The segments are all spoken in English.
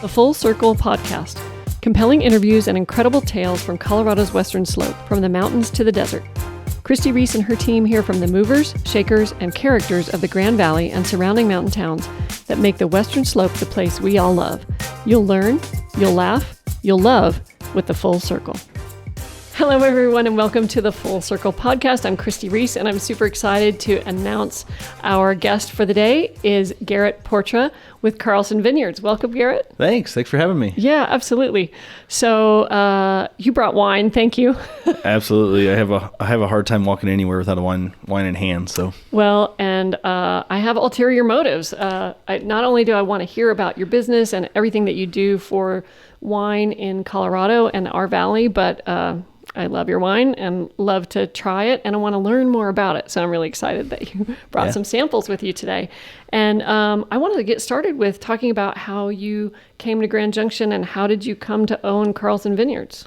The Full Circle Podcast. Compelling interviews and incredible tales from Colorado's western slope, from the mountains to the desert. Christi Reese and her team hear from the movers, shakers, and characters of the Grand Valley and surrounding mountain towns that make the western slope the place we all love. You'll learn, you'll laugh, you'll love with The Full Circle. Hello, everyone, and welcome to the Full Circle Podcast. I'm Christi Reese, and I'm super excited to announce our guest for the day is Garrett Portra with Carlson Vineyards. Welcome, Garrett. Thanks for having me. Yeah, absolutely. So you brought wine. Thank you. Absolutely. I have a hard time walking anywhere without a wine in hand. So well, and I have ulterior motives. Not only do I want to hear about your business and everything that you do for wine in Colorado and our valley, but I love your wine and love to try it, and I want to learn more about it. So I'm really excited that you brought some samples with you today. And I wanted to get started with talking about how you came to Grand Junction and how did you come to own Carlson Vineyards?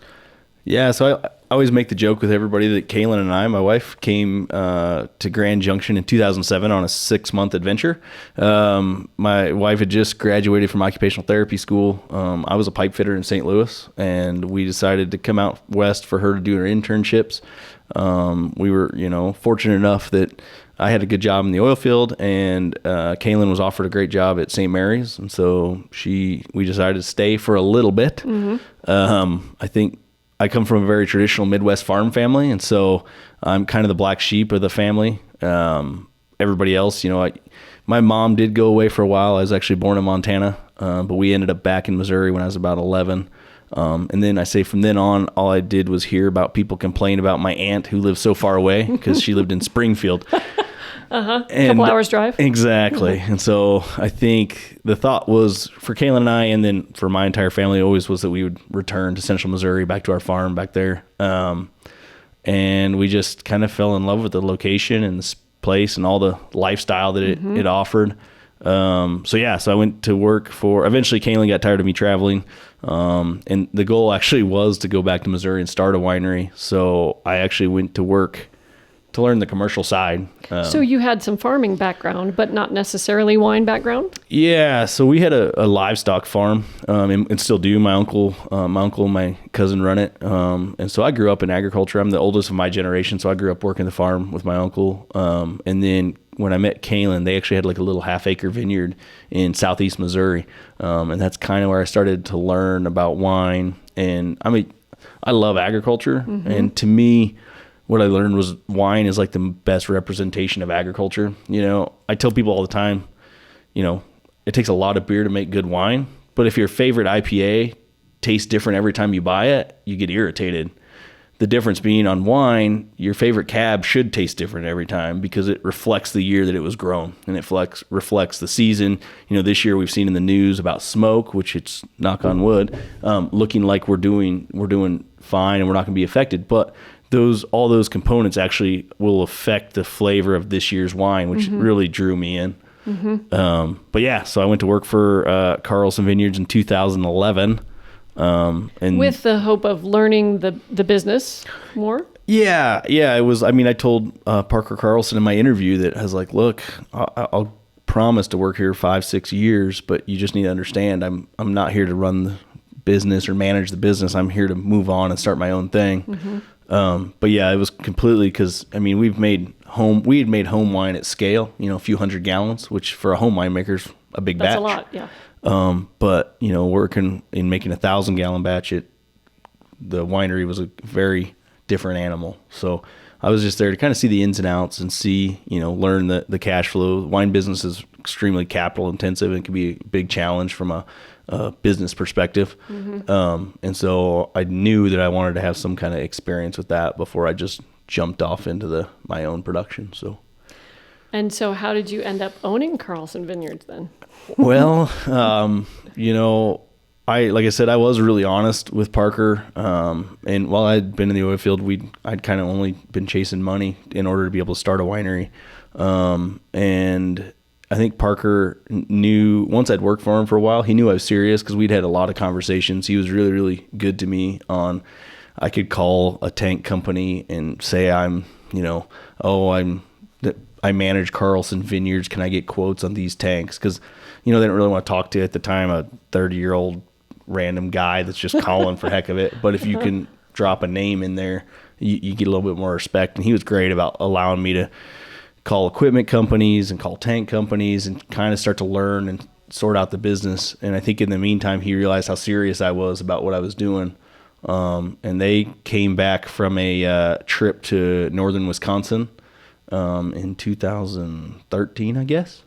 Yeah, so I always make the joke with everybody that Kaylin and I, my wife, came to Grand Junction in 2007 on a 6-month adventure. My wife had just graduated from occupational therapy school. I was a pipe fitter in St. Louis, and we decided to come out west for her to do her internships. We were, fortunate enough that I had a good job in the oil field, and Kaylin was offered a great job at St. Mary's, and so we decided to stay for a little bit. Mm-hmm. I think I come from a very traditional Midwest farm family, and so I'm kind of the black sheep of the family. Everybody else, my mom did go away for a while. I was actually born in Montana, but we ended up back in Missouri when I was about 11. And then I say from then on, all I did was hear about people complain about my aunt who lived so far away because she lived in Springfield. A couple hours drive. Exactly. And so I think the thought was for Kaylin and I, and then for my entire family, always was that we would return to Central Missouri, back to our farm back there. And we just kind of fell in love with the location and this place and all the lifestyle that it offered. So I went to work eventually Kaylin got tired of me traveling. And the goal actually was to go back to Missouri and start a winery. So I actually went to work to learn the commercial side. So you had some farming background, but not necessarily wine background? Yeah, so we had a livestock farm, and still do. My uncle and my cousin run it. And so I grew up in agriculture. I'm the oldest of my generation, so I grew up working the farm with my uncle. And then when I met Kaylin, they actually had like a little half-acre vineyard in southeast Missouri. And that's kind of where I started to learn about wine. And I love agriculture, and to me, what I learned was wine is like the best representation of agriculture. I tell people all the time, it takes a lot of beer to make good wine, but if your favorite IPA tastes different every time you buy it, you get irritated. The difference being on wine, your favorite cab should taste different every time because it reflects the year that it was grown, and it reflects the season. This year we've seen in the news about smoke, which it's knock on wood, looking like we're doing fine and we're not going to be affected, but all those components actually will affect the flavor of this year's wine, which really drew me in. So I went to work for Carlson Vineyards in 2011. And with the hope of learning the business more? Yeah. It was, I told Parker Carlson in my interview that I was like, look, I'll promise to work here 5-6 years, but you just need to understand I'm not here to run the business or manage the business. I'm here to move on and start my own thing. It was completely because we had made home wine at scale, a few hundred gallons, which for a home winemaker's a big batch. That's a lot, yeah. But working in making 1,000-gallon batch, the winery was a very different animal. So I was just there to kind of see the ins and outs and see, learn the cash flow. The wine business is extremely capital intensive and can be a big challenge from a business perspective. And so I knew that I wanted to have some kind of experience with that before I just jumped off into my own production. And so how did you end up owning Carlson Vineyards then? Well, like I said, I was really honest with Parker. And while I'd been in the oil field, I'd kind of only been chasing money in order to be able to start a winery. And I think Parker knew, once I'd worked for him for a while, he knew I was serious because we'd had a lot of conversations. He was really, really good to me I could call a tank company and say I I manage Carlson Vineyards. Can I get quotes on these tanks? Because, they didn't really want to talk to, at the time, a 30-year-old random guy that's just calling for heck of it. But if you can drop a name in there, you get a little bit more respect. And he was great about allowing me to call equipment companies and call tank companies and kind of start to learn and sort out the business. And I think in the meantime, he realized how serious I was about what I was doing. And they came back from a trip to northern Wisconsin in 2013, I guess,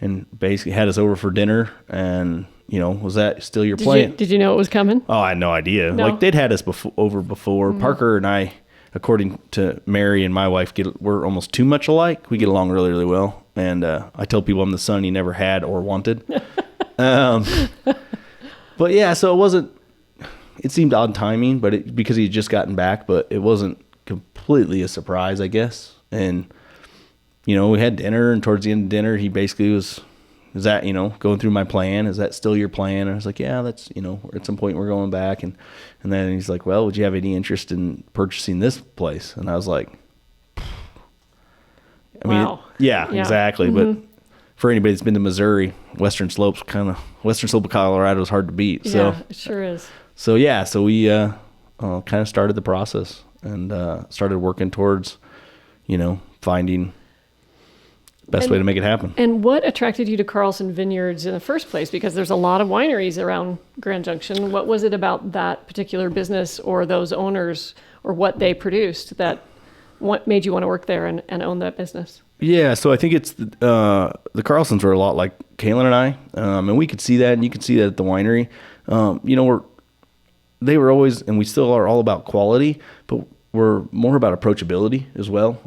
and basically had us over for dinner. And was that still your plan? Did you know it was coming? Oh, I had no idea. No? Like, they'd had us over before. Mm-hmm. Parker and I, according to Mary and my wife, we're almost too much alike. We get along really, really well. And I tell people I'm the son he never had or wanted. But yeah, so it seemed odd timing, but because he had just gotten back, but it wasn't completely a surprise, I guess. And, we had dinner, and towards the end of dinner, he basically was that, going through my plan. Is that still your plan? And I was like, yeah, that's, at some point we're going back. And then he's like, well, would you have any interest in purchasing this place? And I was like, wow. Yeah, exactly. Mm-hmm. But for anybody that's been to Missouri, Western Slope of Colorado is hard to beat. So, yeah, it sure is. So yeah, so we kind of started the process and started working towards, finding best way to make it happen. And what attracted you to Carlson Vineyards in the first place? Because there's a lot of wineries around Grand Junction. What was it about that particular business or those owners or what they produced that what made you want to work there and own that business? Yeah, so I think it's the Carlsons were a lot like Kaylin and I, and we could see that, and you could see that at the winery. They were always, and we still are, all about quality, but we're more about approachability as well.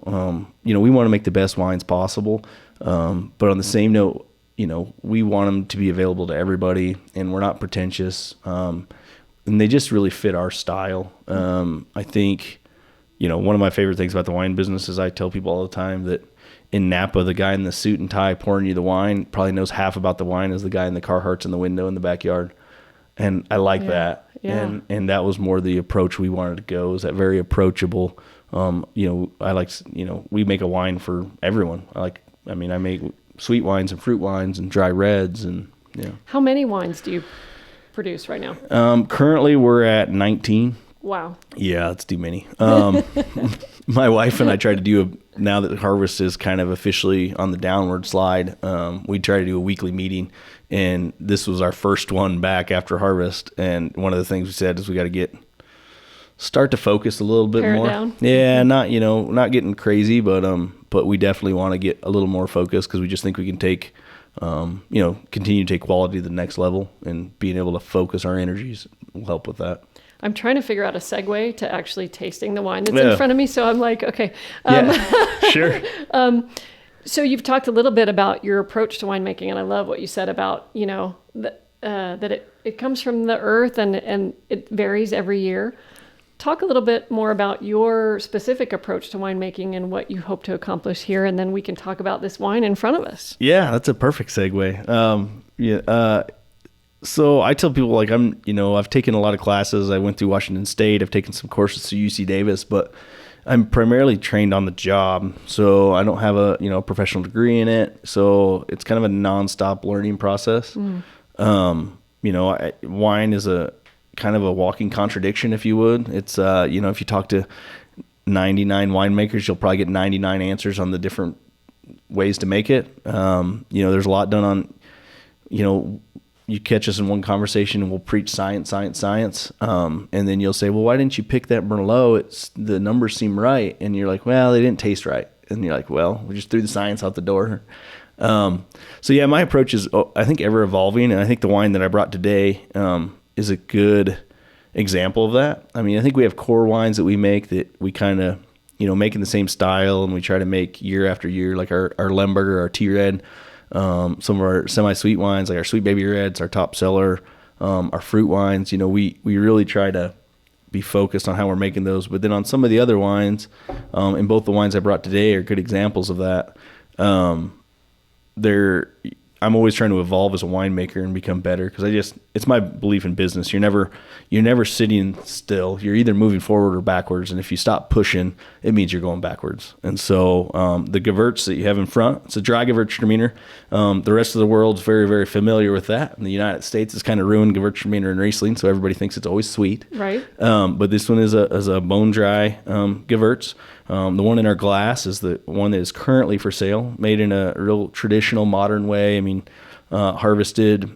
We want to make the best wines possible, but on the same note, we want them to be available to everybody, and we're not pretentious, and they just really fit our style. I think, one of my favorite things about the wine business is I tell people all the time that in Napa, the guy in the suit and tie pouring you the wine probably knows half about the wine as the guy in the Carhartts in the window in the backyard. And I like that. Yeah. And that was more the approach we wanted to go, is that very approachable. I like, we make a wine for everyone. I make sweet wines and fruit wines and dry reds and, How many wines do you produce right now? Currently we're at 19. Wow. Yeah, it's too many. My wife and I tried to do now that the harvest is kind of officially on the downward slide, we try to do a weekly meeting, and this was our first one back after harvest. And one of the things we said is we got to start to focus a little bit more. Down. Yeah, not getting crazy, but we definitely want to get a little more focused because we just think we can take, continue to take quality to the next level, and being able to focus our energies will help with that. I'm trying to figure out a segue to actually tasting the wine that's in front of me. So I'm like, okay. Sure. So you've talked a little bit about your approach to winemaking, and I love what you said about, that it comes from the earth and it varies every year. Talk a little bit more about your specific approach to winemaking and what you hope to accomplish here, and then we can talk about this wine in front of us. Yeah, that's a perfect segue. So I tell people, like, I've taken a lot of classes. I went through Washington State. I've taken some courses through UC Davis, but I'm primarily trained on the job. So I don't have a professional degree in it. So it's kind of a nonstop learning process. Wine is a kind of a walking contradiction, if you would. It's, if you talk to 99 winemakers, you'll probably get 99 answers on the different ways to make it. There's a lot done on, you catch us in one conversation and we'll preach science. And then you'll say, well, why didn't you pick that Merlot? The numbers seem right. And you're like, well, they didn't taste right. And you're like, well, we just threw the science out the door. So yeah, my approach is, I think, ever evolving. And I think the wine that I brought today, is a good example of that. I mean, I think we have core wines that we make that we kind of, make in the same style, and we try to make year after year, like our Lemberger, our T-Red, some of our semi-sweet wines, like our Sweet Baby Reds, our top seller, our fruit wines. We really try to be focused on how we're making those. But then on some of the other wines, and both the wines I brought today are good examples of that. I'm always trying to evolve as a winemaker and become better, because it's my belief in business. You're never sitting still. You're either moving forward or backwards. And if you stop pushing, it means you're going backwards. And so the Gewurz that you have in front, it's a dry Gewürztraminer. The rest of the world's very, very familiar with that. In the United States, it's kind of ruined Gewürztraminer and Riesling, so everybody thinks it's always sweet. Right. But this one is a bone dry Gewurz. The one in our glass is the one that is currently for sale, made in a real traditional, modern way. I mean, harvested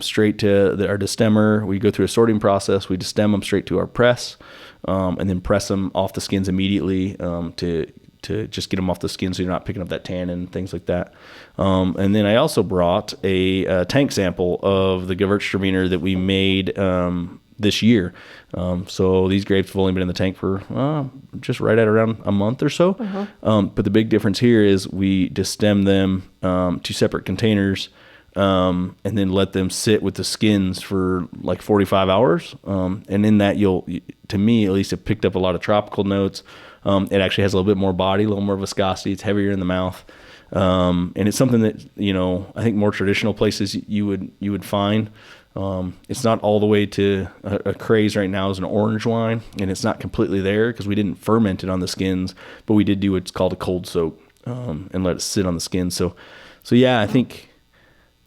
straight to our destemmer. We go through a sorting process. We destem them straight to our press, and then press them off the skins immediately to just get them off the skin so you're not picking up that tannin and things like that. And then I also brought a tank sample of the Gewürztraminer that we made this year. So these grapes have only been in the tank for just right at around a month or so. But the big difference here is we destem them to separate containers, and then let them sit with the skins for like 45 hours. And in that, to me at least, it picked up a lot of tropical notes. It actually has a little bit more body, a little more viscosity. It's heavier in the mouth. And it's something that, I think more traditional places you would find. It's not all the way to a craze right now is an orange wine, and it's not completely there because we didn't ferment it on the skins, but we did do what's called a cold soak, and let it sit on the skin. So yeah, I think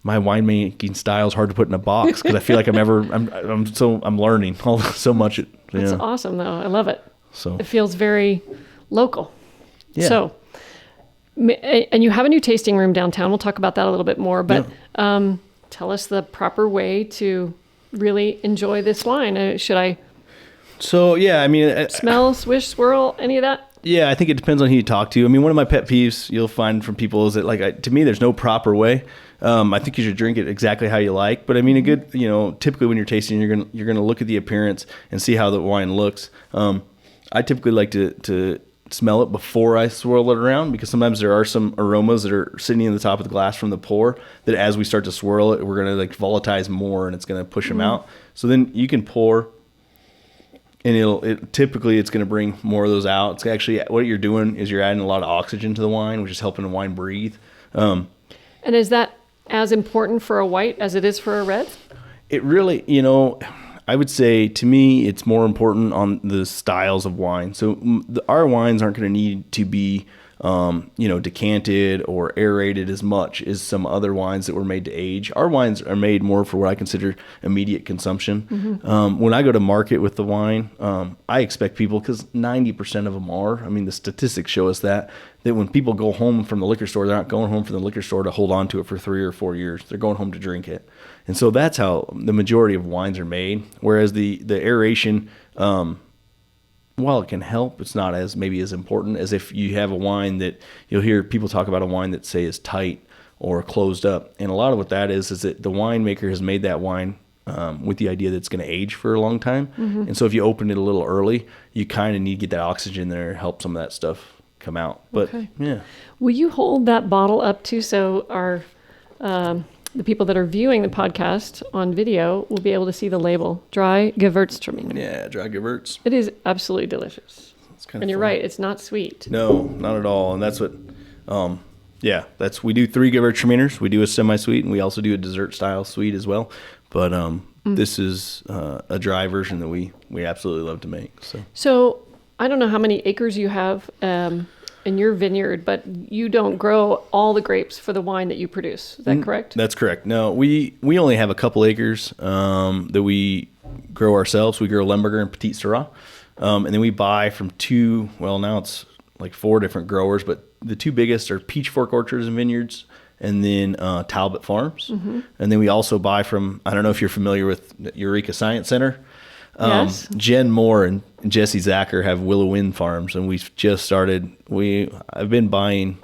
my winemaking style is hard to put in a box because I feel like I'm learning so much. That's awesome though. I love it. So it feels very local. Yeah. So, and you have a new tasting room downtown. We'll talk about that a little bit more, but, tell us the proper way to really enjoy this wine. Should I? So yeah, I mean, smell, swish, swirl, any of that? Yeah, I think it depends on who you talk to. I mean, one of my pet peeves you'll find from people is that, to me, there's no proper way. I think you should drink it exactly how you like. But I mean, a good, typically when you're tasting, you're gonna look at the appearance and see how the wine looks. I typically like to smell it before I swirl it around, because sometimes there are some aromas that are sitting in the top of the glass from the pour that as we start to swirl it, we're going to volatilize more and it's going to push them out. So then you can pour, and typically it's going to bring more of those out. It's actually, what you're doing is you're adding a lot of oxygen to the wine, which is helping the wine breathe. And is that as important for a white as it is for a red? It really, I would say, to me, it's more important on the styles of wine. So our wines aren't going to need to be, decanted or aerated as much as some other wines that were made to age. Our wines are made more for what I consider immediate consumption. Mm-hmm. When I go to market with the wine, I expect people, because 90% of them are, I mean, the statistics show us that when people go home from the liquor store, they're not going home from the liquor store to hold on to it for 3 or 4 years. They're going home to drink it. And so that's how the majority of wines are made. Whereas the aeration, while it can help, it's not as important as if you have a wine that you'll hear people talk about, a wine that say is tight or closed up. And a lot of what that is that the winemaker has made that wine with the idea that it's going to age for a long time. Mm-hmm. And so if you open it a little early, you kind of need to get that oxygen there to help some of that stuff come out. But yeah. Will you hold that bottle up too, so our the people that are viewing the podcast on video will be able to see the label? Dry Gewürztraminer. Yeah, dry Gewürz. It is absolutely delicious. It's kind of and you're right, it's not sweet. No, not at all. And that's what, we do 3 Gewürztraminers. We do a semi-sweet, and we also do a dessert-style sweet as well. But this is a dry version that we absolutely love to make. So I don't know how many acres you have in your vineyard, but you don't grow all the grapes for the wine that you produce. Is that correct? That's correct. No, we only have a couple acres that we grow ourselves. We grow Lemberger and Petit Syrah. And then we buy from now it's like 4 different growers, but the 2 biggest are Peachfork Orchards and Vineyards, and then Talbot Farms. Mm-hmm. And then we also buy from, I don't know if you're familiar with Eureka Science Center. Yes. Jen Moore and Jesse Zacher have Willow Wind Farms, and we've just started. I've been buying.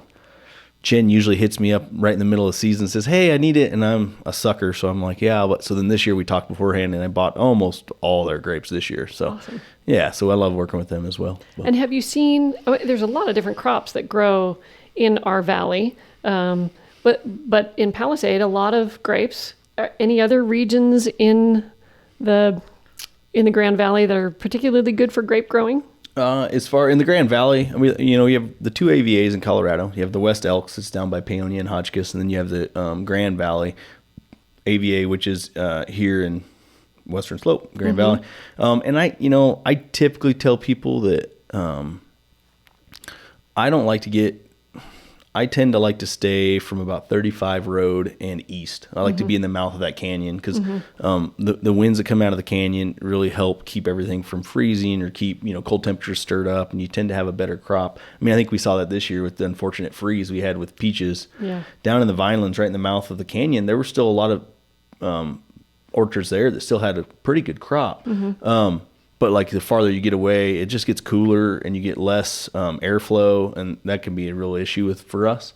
Jen usually hits me up right in the middle of the season and says, "Hey, I need it," and I'm a sucker, so I'm like, "Yeah." But so then this year we talked beforehand, and I bought almost all their grapes this year. So awesome. Yeah, so I love working with them as well. And have you seen? There's a lot of different crops that grow in our valley, but in Palisade, a lot of grapes. Any other regions in the Grand Valley that are particularly good for grape growing? As far in the Grand Valley, you have the two AVAs in Colorado. You have the West Elks, it's down by Paonia and Hotchkiss, and then you have the Grand Valley AVA, which is here in Western Slope, Grand Valley. And I typically tell people that I tend to like to stay from about 35 road and east. I like to be in the mouth of that canyon because the winds that come out of the canyon really help keep everything from freezing or keep cold temperatures stirred up, and you tend to have a better crop. I mean, I think we saw that this year with the unfortunate freeze we had with peaches. Down in the Vinelands, right in the mouth of the canyon, there were still a lot of orchards there that still had a pretty good crop. But like the farther you get away, it just gets cooler and you get less airflow, and that can be a real issue for us.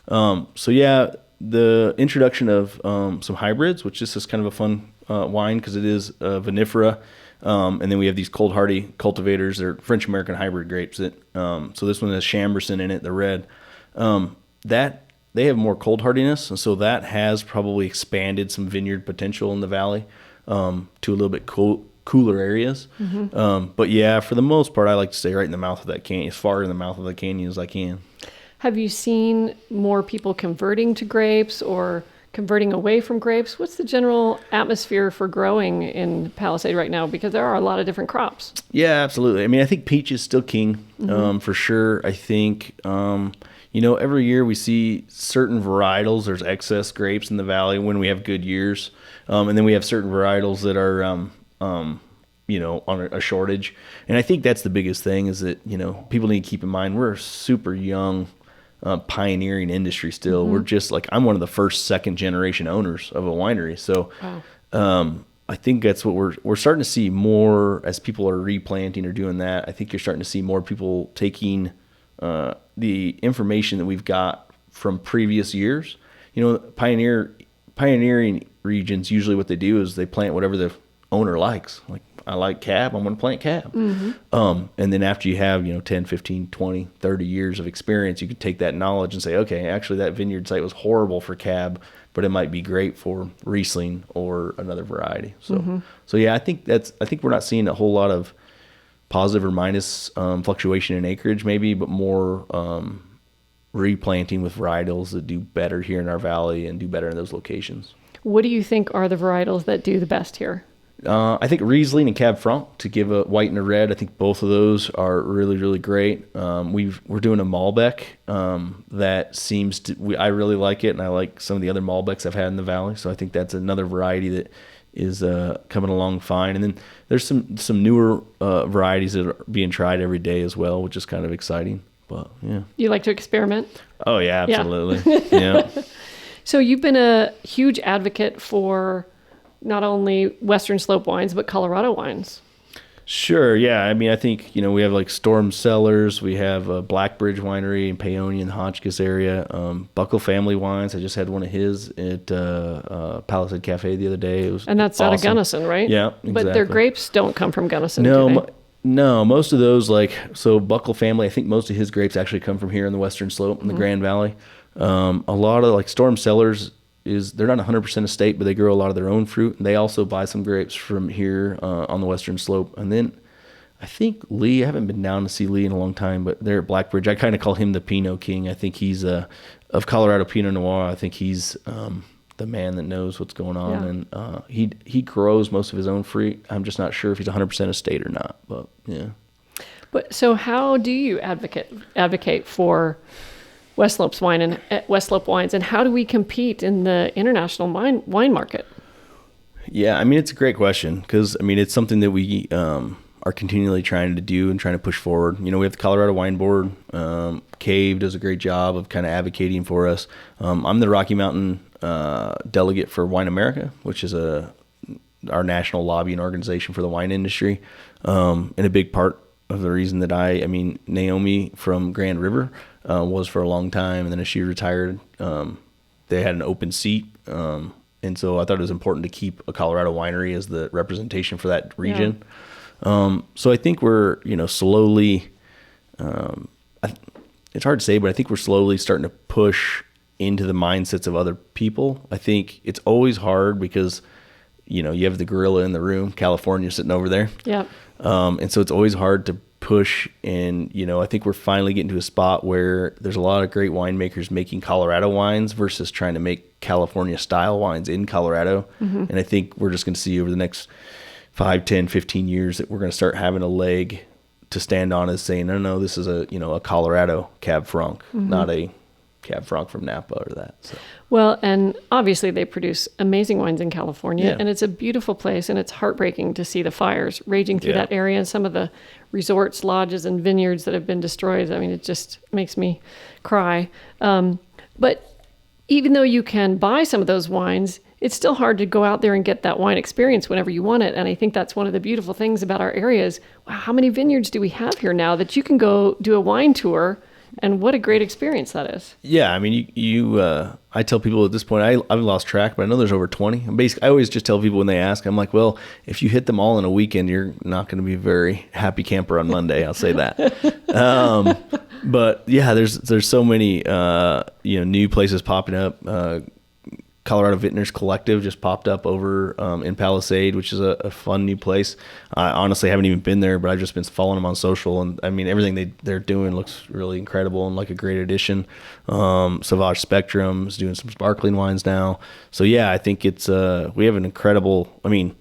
So yeah, the introduction of some hybrids, which this is kind of a fun wine because it is vinifera, and then we have these cold hardy cultivators. They're French American hybrid grapes. That so this one has Chambourcin in it, the red. That they have more cold hardiness, and so that has probably expanded some vineyard potential in the valley to a little bit cooler areas. But yeah, for the most part, I like to stay right in the mouth of that canyon, as far in the mouth of the canyon as I can. Have you seen more people converting to grapes or converting away from grapes? What's the general atmosphere for growing in Palisade right now? Because there are a lot of different crops. Yeah, absolutely. I mean, I think peach is still king, for sure. I think, every year we see certain varietals. There's excess grapes in the valley when we have good years. And then we have certain varietals that are, on a shortage. And I think that's the biggest thing is that, people need to keep in mind, we're a super young, pioneering industry still. We're just I'm one of the first, second generation owners of a winery. So, I think that's what we're starting to see more as people are replanting or doing that. I think you're starting to see more people taking, the information that we've got from previous years. Pioneering regions, usually what they do is they plant whatever the owner likes. Like, I like cab, I'm going to plant cab. And then after you have 10, 15, 20, 30 years of experience, you can take that knowledge and say, okay, actually that vineyard site was horrible for cab, but it might be great for Riesling or another variety. So yeah, I think we're not seeing a whole lot of positive or minus fluctuation in acreage maybe, but more replanting with varietals that do better here in our valley and do better in those locations. What do you think are the varietals that do the best here? I think Riesling and Cab Franc, to give a white and a red, I think both of those are really, really great. We're doing a Malbec that seems to, I really like it, and I like some of the other Malbecs I've had in the valley. So I think that's another variety that is coming along fine. And then there's some newer varieties that are being tried every day as well, which is kind of exciting. But yeah, you like to experiment? Oh yeah, absolutely. Yeah. So you've been a huge advocate for not only Western Slope wines, but Colorado wines. Sure, yeah. I mean, I think, we have like Storm Cellars. We have Blackbridge Winery in Paonia in the Hotchkiss area. Buckle Family Wines. I just had one of his at Palisade Cafe the other day. It was And that's awesome. Out of Gunnison, right? Yeah, exactly. But their grapes don't come from Gunnison, do they? No, most of those, so Buckle Family, I think most of his grapes actually come from here in the Western Slope in the Grand Valley. A lot of Storm Cellars, they're not 100% estate, but they grow a lot of their own fruit. And they also buy some grapes from here on the Western Slope. And then I think Lee, I haven't been down to see Lee in a long time, but they're at Blackbridge. I kind of call him the Pinot King. I think he's of Colorado Pinot Noir. I think he's the man that knows what's going on. Yeah. And he grows most of his own fruit. I'm just not sure if he's 100% estate or not. But yeah. But so how do you advocate for West Slope wines, and how do we compete in the international wine market? Yeah, I mean, it's a great question because, it's something that we are continually trying to do and trying to push forward. We have the Colorado Wine Board. Cave does a great job of kind of advocating for us. I'm the Rocky Mountain delegate for Wine America, which is our national lobbying organization for the wine industry. And a big part of the reason that Naomi from Grand River was for a long time, and then as she retired, they had an open seat, and so I thought it was important to keep a Colorado winery as the representation for that region. Yeah. So I think we're slowly, it's hard to say, but I think we're slowly starting to push into the mindsets of other people. I think it's always hard because you have the gorilla in the room, California sitting over there. Yeah. And so it's always hard to push, and I think we're finally getting to a spot where there's a lot of great winemakers making Colorado wines versus trying to make California style wines in Colorado. And I think we're just going to see over the next 5, 10, 15 years that we're going to start having a leg to stand on as saying, no, this is a Colorado Cab Franc, not a Cab Franc from Napa or that. So. Well, and obviously they produce amazing wines in California, Yeah. and it's a beautiful place, and it's heartbreaking to see the fires raging through that area and some of the resorts, lodges, and vineyards that have been destroyed. I mean, it just makes me cry. But even though you can buy some of those wines, it's still hard to go out there and get that wine experience whenever you want it. And I think that's one of the beautiful things about our area is, wow, how many vineyards do we have here now that you can go do a wine tour? And what a great experience that is. Yeah, I mean, I tell people at this point, I've lost track, but I know there's over 20. I always just tell people when they ask, I'm like, well, if you hit them all in a weekend, you're not going to be a very happy camper on Monday. I'll say that. But yeah, there's so many, new places popping up. Colorado Vintners Collective just popped up over in Palisade, which is a fun new place. I honestly haven't even been there, but I've just been following them on social, and I mean everything they're doing looks really incredible and like a great addition. Sauvage Spectrum is doing some sparkling wines now, so yeah, I think it's we have an incredible. I mean,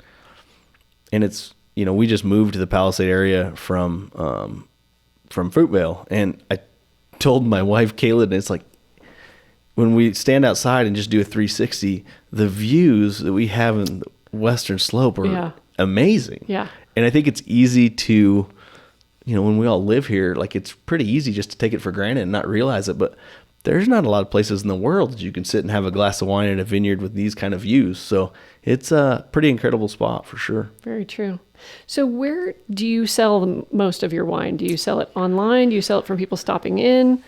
and it's we just moved to the Palisade area from Fruitvale, and I told my wife Kaylin, it's like, when we stand outside and just do a 360, the views that we have in the Western Slope are amazing. Yeah. And I think it's easy to, when we all live here, like it's pretty easy just to take it for granted and not realize it. But there's not a lot of places in the world that you can sit and have a glass of wine in a vineyard with these kind of views. So it's a pretty incredible spot for sure. Very true. So where do you sell most of your wine? Do you sell it online? Do you sell it from people stopping in?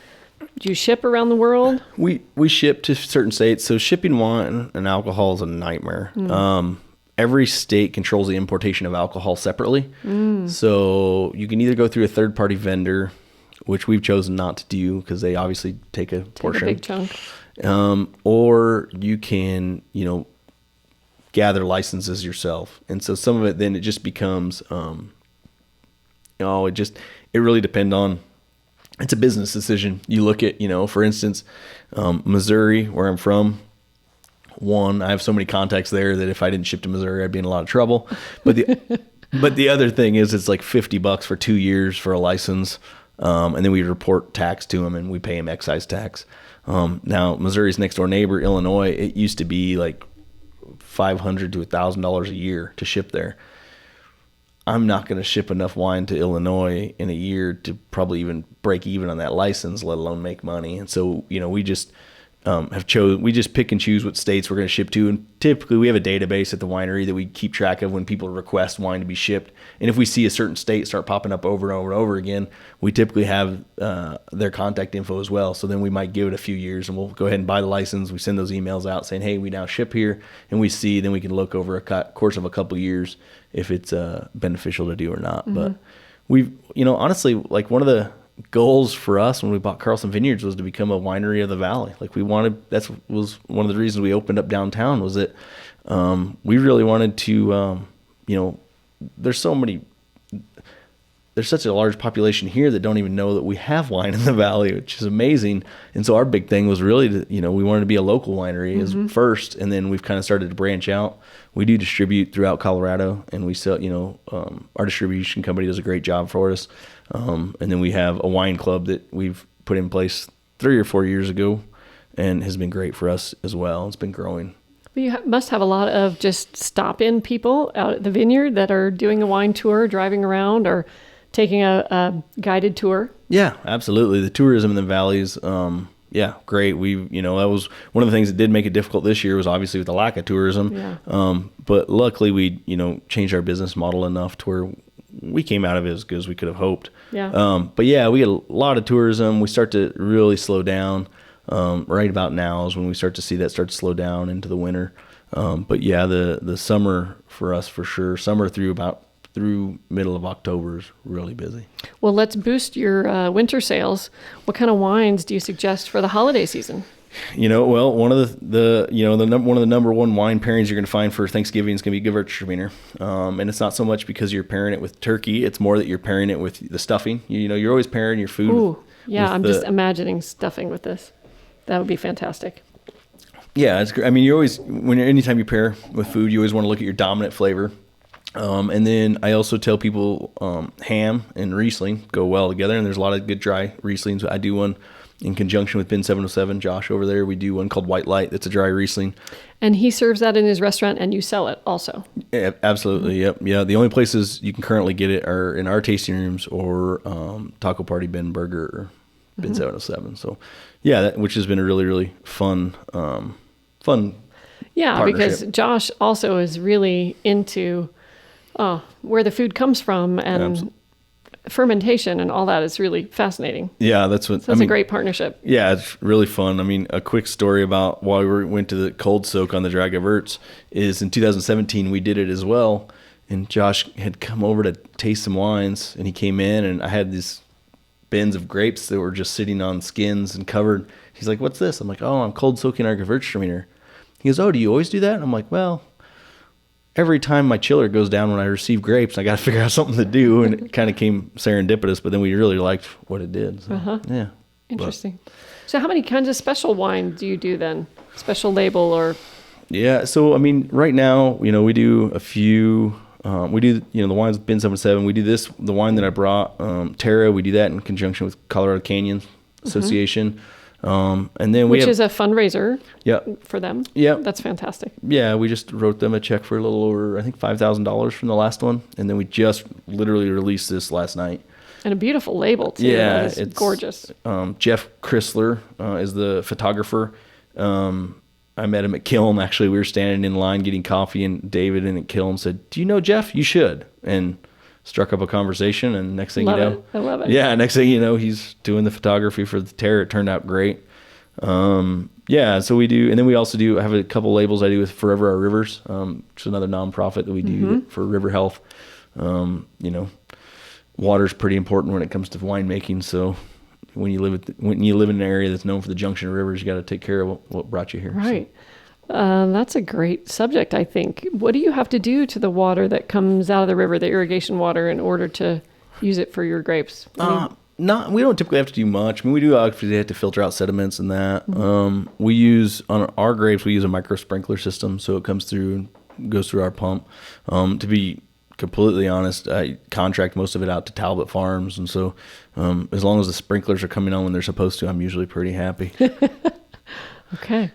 Do you ship around the world? We ship to certain states. So shipping wine and alcohol is a nightmare. Every state controls the importation of alcohol separately. So you can either go through a third-party vendor, which we've chosen not to do because they obviously take a portion. A big chunk. Or you can, gather licenses yourself. And so some of it, then it just becomes, it really depends on. It's a business decision. You look at, for instance, Missouri, where I'm from. One, I have so many contacts there that if I didn't ship to Missouri, I'd be in a lot of trouble. But the other thing is, it's like $50 for 2 years for a license, and then we report tax to them, and we pay them excise tax. Now, Missouri's next door neighbor, Illinois, it used to be like $500 to $1,000 a year to ship there. I'm not going to ship enough wine to Illinois in a year to probably even break even on that license, let alone make money. And so, we just we just pick and choose what states we're going to ship to. And typically we have a database at the winery that we keep track of when people request wine to be shipped. And if we see a certain state start popping up over and over and over again, we typically have their contact info as well. So then we might give it a few years and we'll go ahead and buy the license. We send those emails out saying, hey, we now ship here, and we see, then we can look over a course of a couple of years if it's beneficial to do or not. But we've, honestly, like one of the goals for us when we bought Carlson Vineyards was to become a winery of the valley. Like that was one of the reasons we opened up downtown, was that we really wanted to, there's such a large population here that don't even know that we have wine in the valley, which is amazing. And so our big thing was really to, we wanted to be a local winery as first, and then we've kind of started to branch out. We do distribute throughout Colorado, and we sell, our distribution company does a great job for us. And then we have a wine club that we've put in place 3 or 4 years ago and has been great for us as well. It's been growing. Well, you must have a lot of just stop-in people out at the vineyard that are doing a wine tour, driving around, or taking a guided tour. Yeah, absolutely. The tourism in the valleys, great. That was one of the things that did make it difficult this year, was obviously with the lack of tourism. Yeah. But luckily we, changed our business model enough to where we came out of it as good as we could have hoped. Yeah. But yeah, we get a lot of tourism. We start to really slow down. Right about now is when we start to see that start to slow down into the winter. But yeah, the summer for us, for sure, summer through middle of October is really busy. Well, let's boost your winter sales. What kind of wines do you suggest for the holiday season? Well, one of one of the number one wine pairings you're going to find for Thanksgiving is going to be Gewürztraminer. And it's not so much because you're pairing it with turkey. It's more that you're pairing it with the stuffing. You're always pairing your food. Ooh, yeah. I'm just imagining stuffing with this. That would be fantastic. Yeah, it's great. I mean, anytime you pair with food, you always want to look at your dominant flavor. And then I also tell people ham and Riesling go well together, and there's a lot of good dry Rieslings. I do one in conjunction with Bin 707, Josh over there. We do one called White Light that's a dry Riesling. And he serves that in his restaurant, and you sell it also. Yeah, absolutely, mm-hmm. Yep. Yeah, the only places you can currently get it are in our tasting rooms or Taco Party, Ben Burger, or Bin 707. So, yeah, which has been a really, really fun Yeah, because Josh also is really into where the food comes from and fermentation and all that is really fascinating. Yeah, that's a great partnership. Yeah, it's really fun. I mean, a quick story about why we went to the cold soak on the dry Gewürz is in 2017 we did it as well, and Josh had come over to taste some wines, and he came in, and I had these bins of grapes that were just sitting on skins and covered. He's like, "What's this?" I'm like, "Oh, I'm cold soaking our Gewürztraminer." He goes, "Oh, do you always do that?" And I'm like, "Well, every time my chiller goes down when I receive grapes, I got to figure out something to do." And it kind of came serendipitous, but then we really liked what it did. So, yeah. Interesting. So how many kinds of special wine do you do then? Special label or? Yeah. So, I mean, right now, we do a few, we do, the wines with Bin 77. We do the wine that I brought, Terra, we do that in conjunction with Colorado Canyon Association. Mm-hmm. And then which is a fundraiser for them. Yeah. That's fantastic. Yeah. We just wrote them a check for a little over, I think, $5,000 from the last one. And then we just literally released this last night. And a beautiful label too. Yeah. It's gorgeous. Jeff Chrysler, is the photographer. I met him at Kiln. Actually, we were standing in line getting coffee, and David in at Kiln said, "Do you know Jeff? You should." And struck up a conversation, and next thing I love it. Yeah, next thing you know, he's doing the photography for the Terra. It turned out great. So we do, and then we also have a couple labels I do with Forever Our Rivers, which is another nonprofit that we do for river health. Water's pretty important when it comes to winemaking, so when you live in an area that's known for the junction of rivers, you got to take care of what brought you here. Right. So. That's a great subject, I think. What do you have to do to the water that comes out of the river, the irrigation water, in order to use it for your grapes? We don't typically have to do much. I mean, we do obviously have to filter out sediments and that. Mm-hmm. We use, on our grapes, we use a micro sprinkler system, so it comes through and goes through our pump. To be completely honest, I contract most of it out to Talbot Farms, and so as long as the sprinklers are coming on when they're supposed to, I'm usually pretty happy. Okay.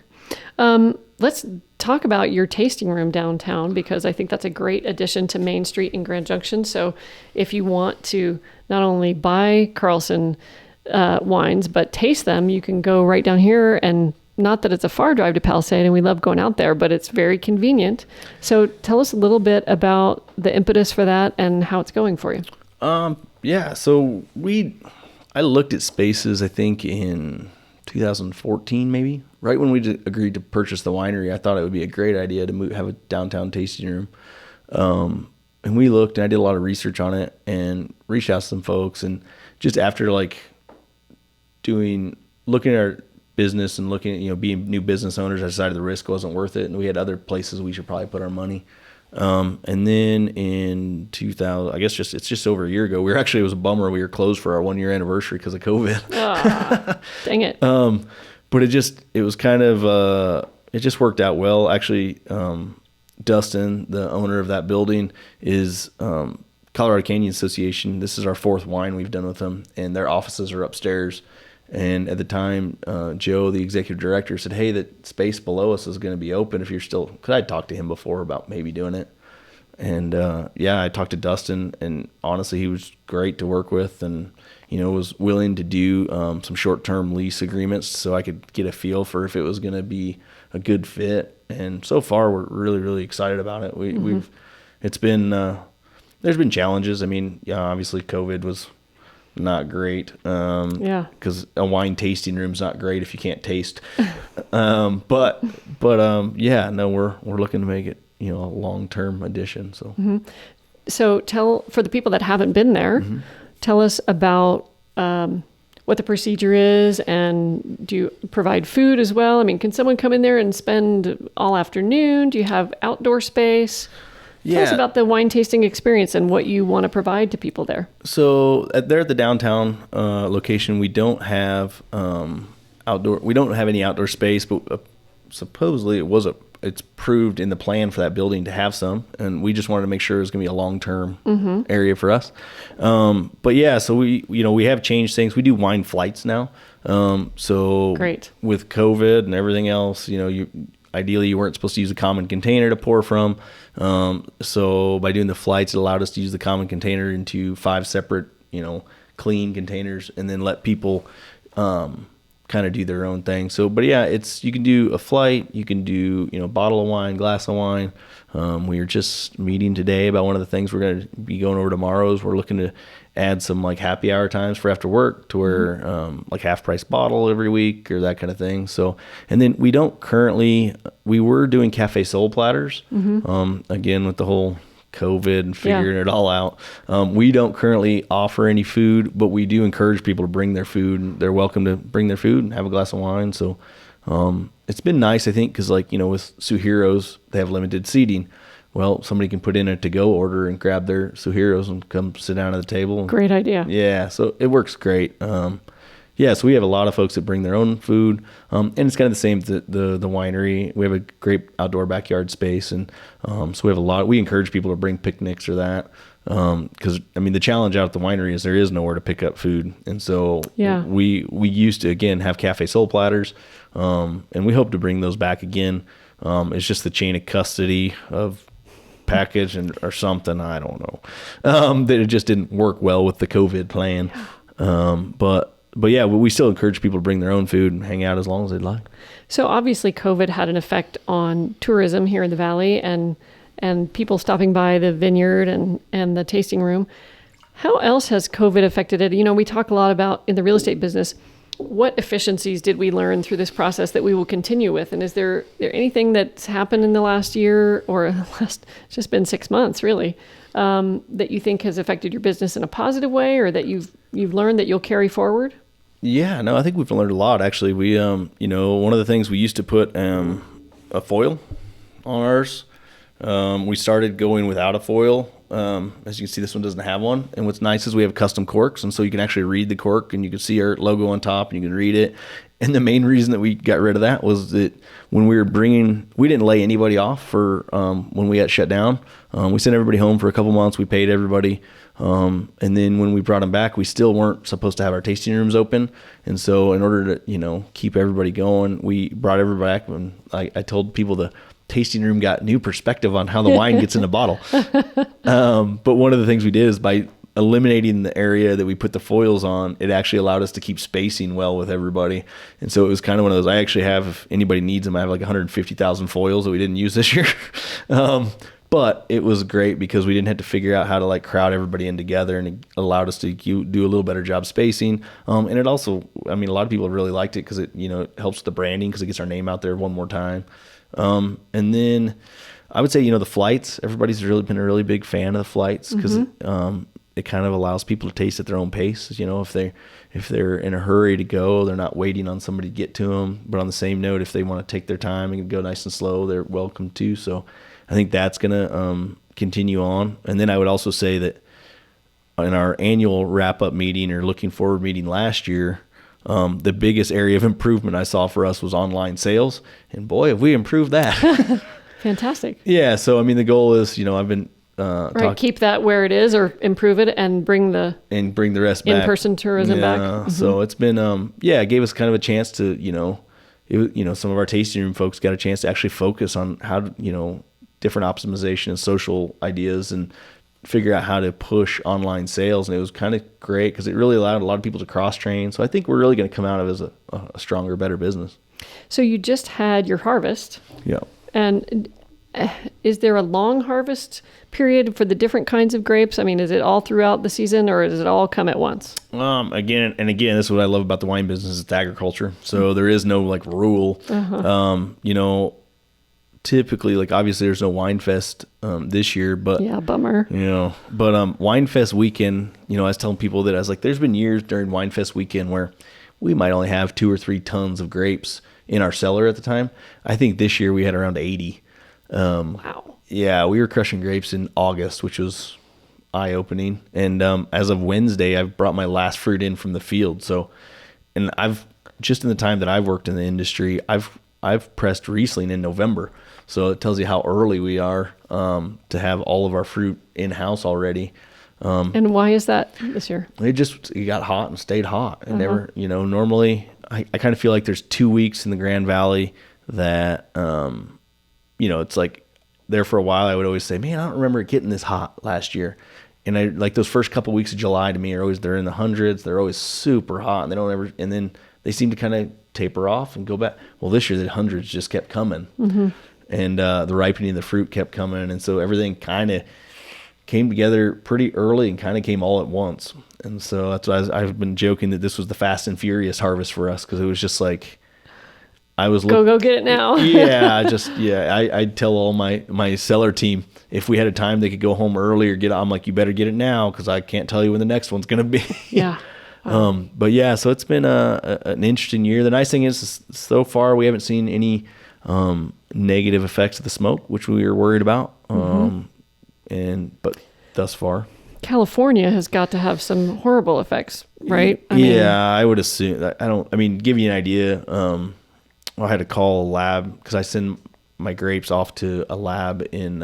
Let's talk about your tasting room downtown, because I think that's a great addition to Main Street in Grand Junction. So if you want to not only buy Carlson wines, but taste them, you can go right down here. And not that it's a far drive to Palisade, and we love going out there, but it's very convenient. So tell us a little bit about the impetus for that and how it's going for you. So I looked at spaces, I think, in 2014, maybe. Right when we agreed to purchase the winery, I thought it would be a great idea to have a downtown tasting room. And we looked, and I did a lot of research on it and reached out to some folks. And just after looking at our business and looking at, being new business owners, I decided the risk wasn't worth it. And we had other places we should probably put our money. And then in 2000, I guess it's just over a year ago, it was a bummer. We were closed for our 1 year anniversary because of COVID. Dang it. But it was kind of, it just worked out well. Actually, Dustin, the owner of that building, is Colorado Canyon Association. This is our fourth wine we've done with them, and their offices are upstairs. And at the time, Joe, the executive director, said, "Hey, the space below us is going to be open if you're still," because I'd talked to him before about maybe doing it. And I talked to Dustin, and honestly, he was great to work with, and was willing to do some short-term lease agreements so I could get a feel for if it was going to be a good fit. And so far, we're really, really excited about it. It's been there's been challenges. I mean, obviously, COVID was not great. Because a wine tasting room's not great if you can't taste. We're looking to make it a long-term addition. So, So for the people that haven't been there, tell us about what the procedure is, and do you provide food as well? I mean, can someone come in there and spend all afternoon? Do you have outdoor space? Tell us about the wine tasting experience and what you want to provide to people there. So there at the downtown location, we don't have outdoor. We don't have any outdoor space, but supposedly it's proved in the plan for that building to have some, and we just wanted to make sure it was going to be a long-term area for us. But yeah, so we have changed things. We do wine flights now. So great. With COVID and everything else, ideally you weren't supposed to use a common container to pour from. So by doing the flights, it allowed us to use the common container into 5 separate, clean containers, and then let people kind of do their own thing. So, but yeah, you can do a flight, you can do, bottle of wine, glass of wine. We were just meeting today about one of the things we're going to be going over tomorrow is we're looking to add some like happy hour times for after work to where like half price bottle every week or that kind of thing. So, and then we were doing cafe soul platters. Again, with the whole COVID and figuring it all out. We don't currently offer any food, but we do encourage people to bring their food. They're welcome to bring their food and have a glass of wine. So it's been nice, I think, because with Suhiros, they have limited seating. Well, somebody can put in a to-go order and grab their Suhiros and come sit down at the table. Great idea. Yeah, so it works great. So we have a lot of folks that bring their own food, and it's kind of the same at the winery. We have a great outdoor backyard space, and so we encourage people to bring picnics or that, because the challenge out at the winery is there is nowhere to pick up food, and so we used to again have cafe soul platters, and we hope to bring those back again. It's just the chain of custody of package or something, I don't know, that it just didn't work well with the COVID plan. But yeah, we still encourage people to bring their own food and hang out as long as they'd like. So obviously COVID had an effect on tourism here in the Valley and people stopping by the vineyard and the tasting room. How else has COVID affected it? We talk a lot about in the real estate business, what efficiencies did we learn through this process that we will continue with? And is there anything that's happened in the last year it's just been 6 months really, that you think has affected your business in a positive way or that you've learned that you'll carry forward? Yeah, no, I think we've learned a lot actually. We, one of the things we used to put a foil on ours. We started going without a foil. As you can see, this one doesn't have one. And what's nice is we have custom corks. And so you can actually read the cork and you can see our logo on top and you can read it. And the main reason that we got rid of that was that when we didn't lay anybody off for when we got shut down. We sent everybody home for a couple months. We paid everybody. And then when we brought them back, we still weren't supposed to have our tasting rooms open. And so in order to, keep everybody going, we brought everybody back. And I told people the tasting room got new perspective on how the wine gets in a bottle. But one of the things we did is by eliminating the area that we put the foils on, it actually allowed us to keep spacing well with everybody. And so it was kind of one of those, I actually have, if anybody needs them, I have like 150,000 foils that we didn't use this year. But it was great because we didn't have to figure out how to crowd everybody in together, and it allowed us to do a little better job spacing. And it also, a lot of people really liked it because it, it helps with the branding because it gets our name out there one more time. And then I would say, the flights, everybody's really been a really big fan of the flights because it kind of allows people to taste at their own pace. If they're in a hurry to go, they're not waiting on somebody to get to them. But on the same note, if they want to take their time and go nice and slow, they're welcome to. So I think that's going to continue on. And then I would also say that in our annual wrap-up meeting or looking forward meeting last year, the biggest area of improvement I saw for us was online sales. And boy, have we improved that. Fantastic. Yeah. So, the goal is, I've been keep that where it is or improve it and bring the rest back. In-person tourism back. Mm-hmm. So it's been, it gave us kind of a chance to, some of our tasting room folks got a chance to actually focus on how to, different optimization and social ideas and figure out how to push online sales. And it was kind of great because it really allowed a lot of people to cross-train. So I think we're really going to come out of it as a stronger, better business. So you just had your harvest. Yeah. And is there a long harvest period for the different kinds of grapes? Is it all throughout the season or does it all come at once? Again, this is what I love about the wine business. It's agriculture. So there is no rule. typically, like, obviously there's no Wine Fest this year, but yeah, bummer. Wine Fest weekend, I was telling people that I was like, there's been years during Wine Fest weekend where we might only have 2 or 3 tons of grapes in our cellar at the time. I think this year we had around 80. Wow. Yeah, we were crushing grapes in August, which was eye-opening. And as of Wednesday, I've brought my last fruit in from the field. So, and I've just in the time that I've worked in the industry, I've pressed Riesling in November. So it tells you how early we are to have all of our fruit in-house already. And why is that this year? It got hot and stayed hot. And never, normally I kind of feel like there's 2 weeks in the Grand Valley that, it's like there for a while. I would always say, man, I don't remember it getting this hot last year. And I like those first couple weeks of July to me they're in the hundreds. They're always super hot, and then they seem to kind of taper off and go back. Well, this year the hundreds just kept coming, and the ripening of the fruit kept coming, and so everything kind of came together pretty early and kind of came all at once. And so that's why I've been joking that this was the fast and furious harvest for us, because it was just like I was go get it now. I'd tell all my cellar team, if we had a time they could go home early or I'm like, you better get it now, because I can't tell you when the next one's going to be. Yeah. Wow. But yeah, so it's been an interesting year. The nice thing is so far we haven't seen any negative effects of the smoke, which we were worried about. But thus far, California has got to have some horrible effects, right? I would assume that. Give you an idea. I had to call a lab because I send my grapes off to a lab in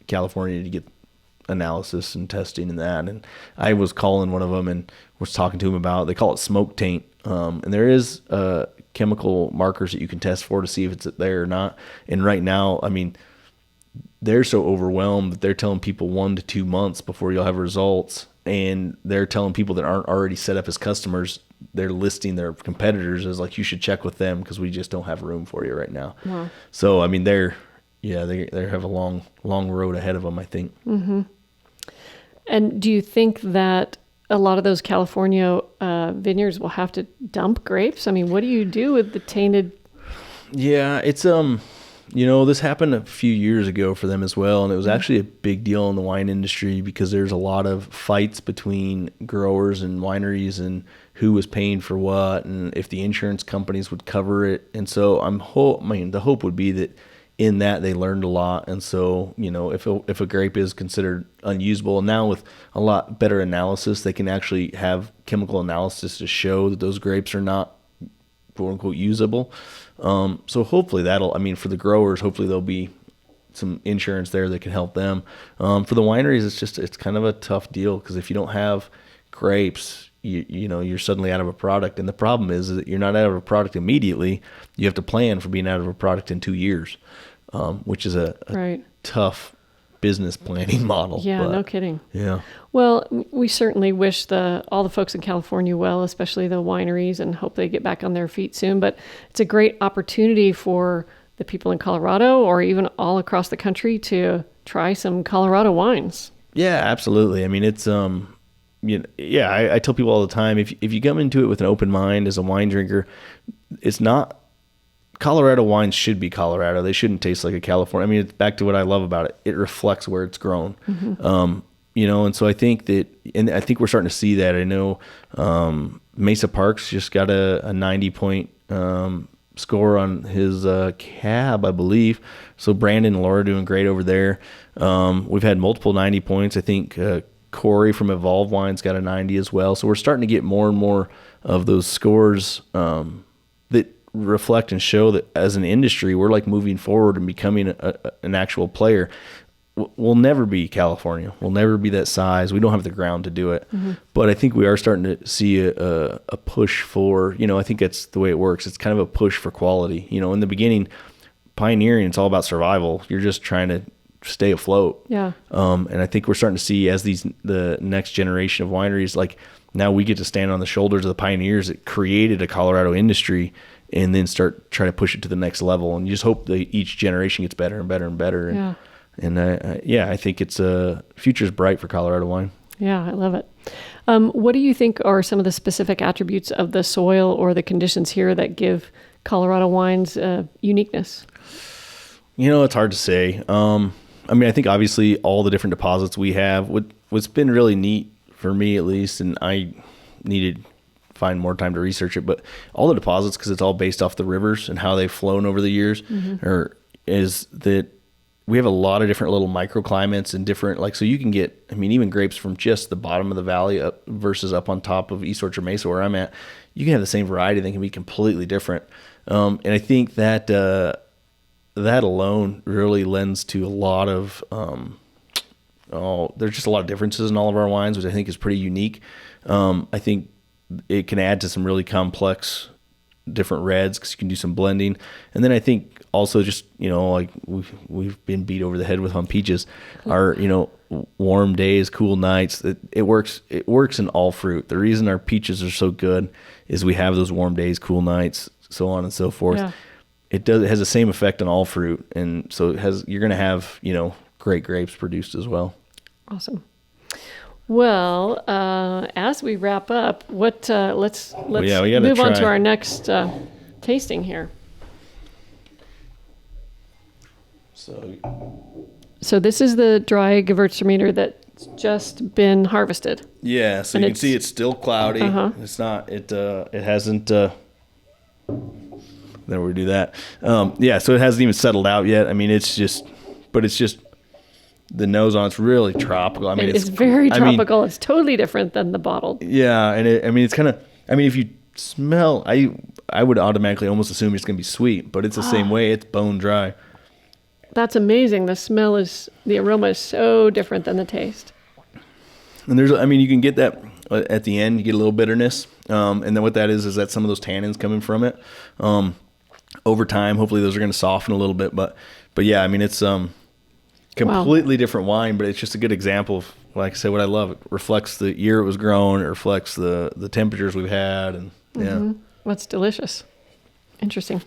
California to get analysis and testing and that. And I was calling one of them and was talking to him about, they call it smoke taint. And there is chemical markers that you can test for to see if it's there or not. And right now, they're so overwhelmed that they're telling people 1 to 2 months before you'll have results. And they're telling people that aren't already set up as customers, they're listing their competitors as like, you should check with them because we just don't have room for you right now. Wow. So, they have a long road ahead of them, I think. Mm-hmm. And do you think that a lot of those California vineyards will have to dump grapes? What do you do with the tainted? Yeah, it's, this happened a few years ago for them as well. And it was actually a big deal in the wine industry because there's a lot of fights between growers and wineries and who was paying for what and if the insurance companies would cover it. And so the hope would be that in that they learned a lot. And so, if a grape is considered unusable, and now with a lot better analysis, they can actually have chemical analysis to show that those grapes are not quote unquote usable. So hopefully for the growers, hopefully there'll be some insurance there that can help them. For the wineries, it's kind of a tough deal because if you don't have grapes, you're suddenly out of a product. And the problem is that you're not out of a product immediately. You have to plan for being out of a product in 2 years, which is a right. tough business planning model. Yeah, no kidding. Yeah. Well, we certainly wish all the folks in California well, especially the wineries, and hope they get back on their feet soon. But it's a great opportunity for the people in Colorado or even all across the country to try some Colorado wines. Yeah, absolutely. It's I tell people all the time, if you come into it with an open mind as a wine drinker, it's not Colorado wines should be Colorado. They shouldn't taste like a California. It's back to what I love about it. It reflects where it's grown. Mm-hmm. And so I think that, and I think we're starting to see that. I know Mesa Parks just got a 90-point score on his cab, I believe. So Brandon and Laura are doing great over there. We've had multiple 90 points. I think Corey from Evolve Wines got a 90 as well. So we're starting to get more and more of those scores that reflect and show that as an industry, we're like moving forward and becoming an actual player. We'll never be California. We'll never be that size. We don't have the ground to do it. Mm-hmm. But I think we are starting to see a push for, I think that's the way it works. It's kind of a push for quality. In the beginning, pioneering, it's all about survival. You're just trying to stay afloat. Yeah. And I think we're starting to see as the next generation of wineries, like now we get to stand on the shoulders of the pioneers that created a Colorado industry and then start trying to push it to the next level. And you just hope that each generation gets better and better and better. And, I think it's future's bright for Colorado wine. Yeah, I love it. What do you think are some of the specific attributes of the soil or the conditions here that give Colorado wines uniqueness? It's hard to say. I mean, I think obviously all the different deposits we have, what's been really neat for me at least, and I needed to find more time to research it, but all the deposits, because it's all based off the rivers and how they've flown over the years, is that we have a lot of different little microclimates and different, so you can get, I mean, even grapes from just the bottom of the valley up versus up on top of East Orchard Mesa where I'm at, you can have the same variety. They can be completely different. And I think that that alone really lends to a lot of, there's just a lot of differences in all of our wines, which I think is pretty unique. I think it can add to some really complex different reds because you can do some blending. And then I think also just, we've been beat over the head with on peaches. Our, warm days, cool nights, it works in all fruit. The reason our peaches are so good is we have those warm days, cool nights, so on and so forth. Yeah. It has the same effect on all fruit, and so you're going to have great grapes produced as well. Awesome. Well, as we wrap up, let's move on to our next tasting here. So this is the dry Gewürztraminer that's just been harvested. Yeah, so you can see it's still cloudy. It's not. It hasn't. Then we do that. So it hasn't even settled out yet. I mean, it's just the nose on it's really tropical. I mean, it's very tropical. It's totally different than the bottled. Yeah, and it's kind of. I mean, if you smell, I would automatically almost assume it's going to be sweet, but it's the same way. It's bone dry. That's amazing. The aroma is so different than the taste. And you can get that at the end. You get a little bitterness, and then what that is that some of those tannins coming from it. Over time, hopefully those are going to soften a little bit, but yeah, I mean, it's completely different wine, but it's just a good example of, like I said, what I love. It reflects the year it was grown. It reflects the temperatures we've had, and yeah. That's delicious. Interesting.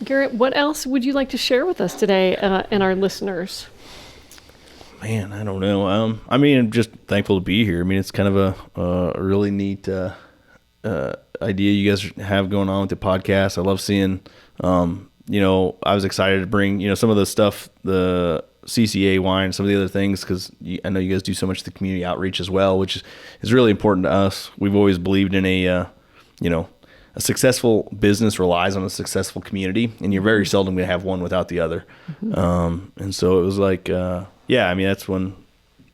Garrett, what else would you like to share with us today and our listeners? Man, I don't know. I'm just thankful to be here. I mean, it's kind of a really neat idea you guys have going on with the podcast. I love seeing, I was excited to bring, some of the stuff, the CCA wine, some of the other things, because I know you guys do so much of the community outreach as well, which is really important to us. We've always believed in a successful business relies on a successful community, and you're very seldom going to have one without the other. And so it was like, that's one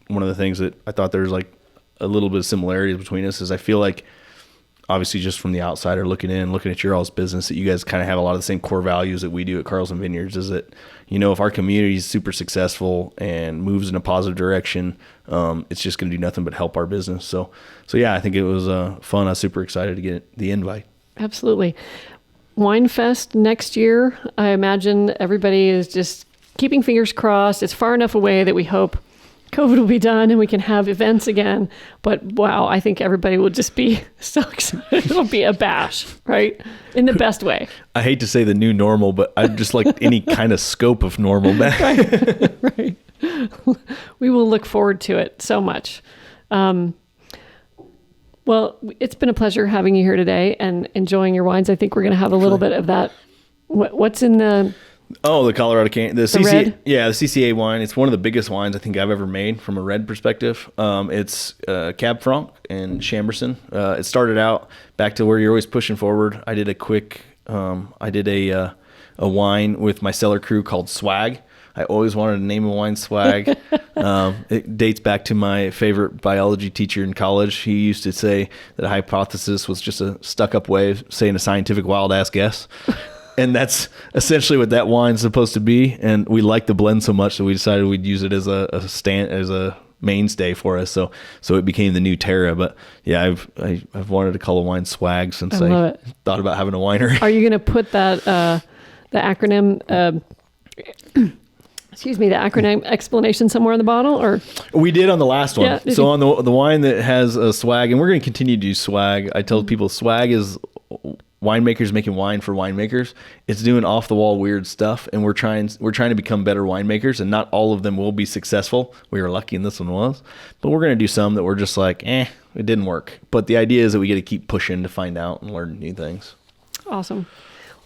of the things that I thought there's like a little bit of similarities between us is I feel like, obviously just from the outsider looking at your all's business, that you guys kind of have a lot of the same core values that we do at Carlson Vineyards, is that, if our community is super successful and moves in a positive direction, it's just going to do nothing but help our business. So yeah, I think it was fun. I was super excited to get the invite. Absolutely. Wine Fest next year, I imagine everybody is just keeping fingers crossed. It's far enough away that we hope COVID will be done and we can have events again. But wow, I think everybody will just be so excited. It'll be a bash, right? In the best way. I hate to say the new normal, but I just like any kind of scope of normal back. Right. We will look forward to it so much. Well, it's been a pleasure having you here today and enjoying your wines. I think we're going to have a little bit of that. What's in the... Oh, the Colorado can, the CCA, red? Yeah, the CCA wine. It's one of the biggest wines I think I've ever made from a red perspective. It's Cab Franc and Chambourcin. It started out back to where you're always pushing forward. I did a wine with my cellar crew called Swag. I always wanted to name a wine Swag. It dates back to my favorite biology teacher in college. He used to say that a hypothesis was just a stuck-up way of saying a scientific wild-ass guess. And that's essentially what that wine's supposed to be. And we liked the blend so much that we decided we'd use it as a mainstay for us. So it became the new Terra. But yeah, I've wanted to call a wine Swag since I thought about having a winery. Are you going to put that the acronym? The acronym explanation somewhere in the bottle, or we did on the last one. Yeah, so on the wine that has a Swag, and we're going to continue to do Swag. I tell people Swag is winemakers making wine for winemakers. It's doing off the wall weird stuff, and we're trying to become better winemakers, and not all of them will be successful. We were lucky and this one was, but we're going to do some that we're just like, it didn't work. But the idea is that we get to keep pushing to find out and learn new things. Awesome.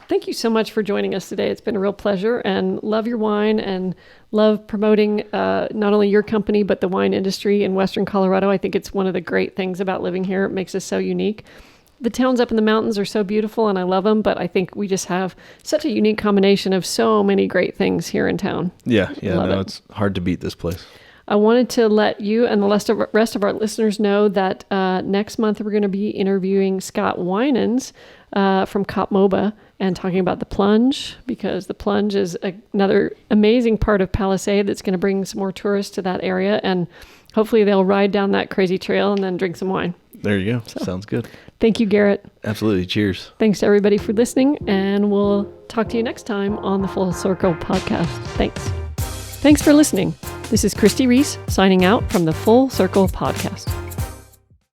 Thank you so much for joining us today. It's been a real pleasure, and love your wine and love promoting not only your company, but the wine industry in Western Colorado. I think it's one of the great things about living here. It makes us so unique. The towns up in the mountains are so beautiful and I love them, but I think we just have such a unique combination of so many great things here in town. Yeah, it's hard to beat this place. I wanted to let you and the rest of our listeners know that next month we're going to be interviewing Scott Winans from Cop MOBA and talking about the plunge, because the plunge is another amazing part of Palisade that's going to bring some more tourists to that area, and hopefully they'll ride down that crazy trail and then drink some wine. There you go. So, sounds good. Thank you, Garrett. Absolutely. Cheers. Thanks to everybody for listening, and we'll talk to you next time on the Full Circle podcast. Thanks. Thanks for listening. This is Christi Reese signing out from the Full Circle podcast.